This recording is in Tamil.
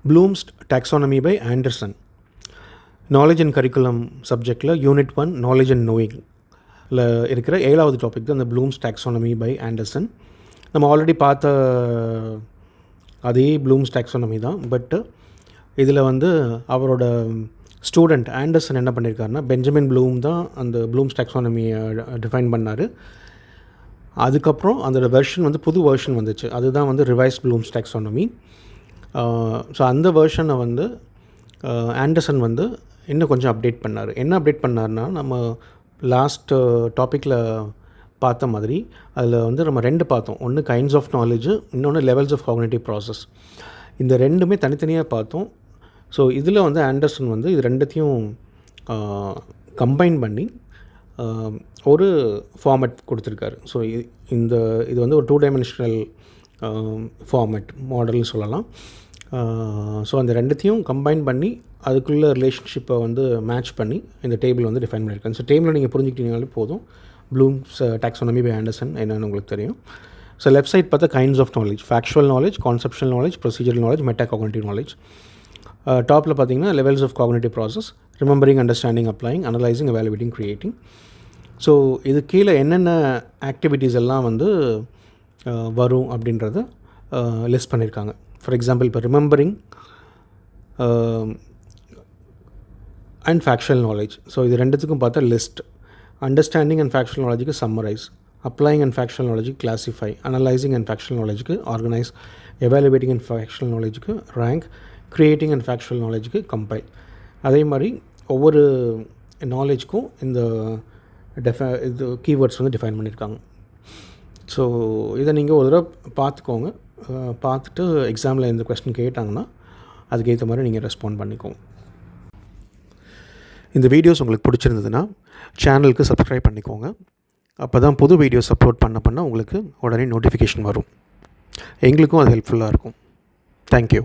Bloom's Taxonomy by Anderson. Knowledge and curriculum சப்ஜெக்டில் யூனிட் 1 நாலேஜ் அண்ட் நோயிங்கில் இருக்கிற 7வது டாபிக் தான் இந்த ப்ளூம்ஸ் டாக்ஸானமி பை ஆண்டர்சன். நம்ம ஆல்ரெடி பார்த்த அதே ப்ளூம்ஸ் டாக்ஸானமி தான். பட்டு இதில் வந்து அவரோட ஸ்டூடெண்ட் ஆண்டர்சன் என்ன பண்ணியிருக்காருன்னா, பெஞ்சமின் ப்ளூம் தான் அந்த ப்ளூம்ஸ் டாக்ஸானமியை டிஃபைன் பண்ணார். அதுக்கப்புறம் அந்த வெர்ஷன் வந்து புது வெர்ஷன் வந்துச்சு, அதுதான் வந்து ரிவைஸ் ப்ளூம்ஸ் டாக்ஸானமி. ஸோ அந்த வெர்ஷனை வந்து ஆண்டர்சன் வந்து இன்னும் கொஞ்சம் அப்டேட் பண்ணார். என்ன அப்டேட் பண்ணார்னா, நம்ம லாஸ்ட் டாப்பிக்கில் பார்த்த மாதிரி அதில் வந்து நம்ம 2 பார்த்தோம். ஒன்று கைண்ட்ஸ் ஆஃப் நாலேஜு, இன்னொன்று லெவல்ஸ் ஆஃப் காக்னிட்டிவ் ப்ராசஸ். இந்த ரெண்டுமே தனித்தனியாக பார்த்தோம். ஸோ இதில் வந்து ஆண்டர்சன் வந்து இது ரெண்டுத்தையும் கம்பைன் பண்ணி ஒரு ஃபார்மேட் கொடுத்துருக்காரு. ஸோ இது வந்து ஒரு 2 டைமென்ஷனல் ஃபார்மேட் மாடல்னு சொல்லலாம். ஸோ அந்த ரெண்டுத்தையும் கம்பைன் பண்ணி அதுக்குள்ள ரிலேஷன்ஷிப்பை வந்து மேட்ச் பண்ணி இந்த டேபிள் வந்து டிஃபைன் பண்ணியிருக்கேன். ஸோ டேபிளில் நீங்கள் புரிஞ்சுக்கிட்டீங்கனாலே போதும், ப்ளூம்ஸ் டாக்ஸானமி பை ஆண்டர்சன் என்னென்னு உங்களுக்கு தெரியும். ஸோ லெஃப்ட் சைட் பார்த்தா kinds of knowledge, factual knowledge, conceptual knowledge, procedural knowledge, meta cognitive knowledge. டாப்பில் பார்த்தீங்கன்னா levels of cognitive process, remembering, understanding, applying, analysing, evaluating, creating. So இது கீழே என்னென்ன ஆக்டிவிட்டீஸ் எல்லாம் வந்து வரும் அப்படின்றத லிஸ்ட் பண்ணியிருக்காங்க. ஃபார் எக்ஸாம்பிள் இப்போ remembering and factual knowledge. So இது ரெண்டுத்துக்கும் பார்த்தா லிஸ்ட். அண்டர்ஸ்டாண்டிங் அண்ட் ஃபேக்சுவல் நாலேஜுக்கு சம்மரைஸ், அப்ளைங் அண்ட் ஃபேக்சுவல் நாலேஜுக்கு கிளாஸிஃபை, அனலைசிங் அண்ட் ஃபேக்சுவல் நாலேஜுக்கு ஆர்கனைஸ், எவாலுவேட்டிங் அண்ட் ஃபேக்சுவல் நாலேஜுக்கு ரேங்க், க்ரியேட்டிங் அண்ட் ஃபேக்சுவல் நாலேஜுக்கு கம்பைல். அதே மாதிரி ஒவ்வொரு நாலேஜுக்கும் இந்த இது கீவேர்ட்ஸ் வந்து டிஃபைன் பண்ணியிருக்காங்க. ஸோ இதை நீங்கள் ஒரு தடவை பார்த்துக்கோங்க. பார்த்துட்டு எக்ஸாமில் இந்த கொஸ்டின் கேட்டாங்கன்னா அதுக்கேற்ற மாதிரி நீங்கள் ரெஸ்பாண்ட் பண்ணிக்கோங்க. இந்த வீடியோஸ் உங்களுக்கு பிடிச்சிருந்ததுன்னா சேனலுக்கு சப்ஸ்கிரைப் பண்ணிக்கோங்க. அப்போ தான் புது வீடியோஸ் அப்லோட் பண்ண உங்களுக்கு உடனே நோட்டிஃபிகேஷன் வரும். எங்களுக்கும் அது ஹெல்ப்ஃபுல்லாக இருக்கும். தேங்க்யூ.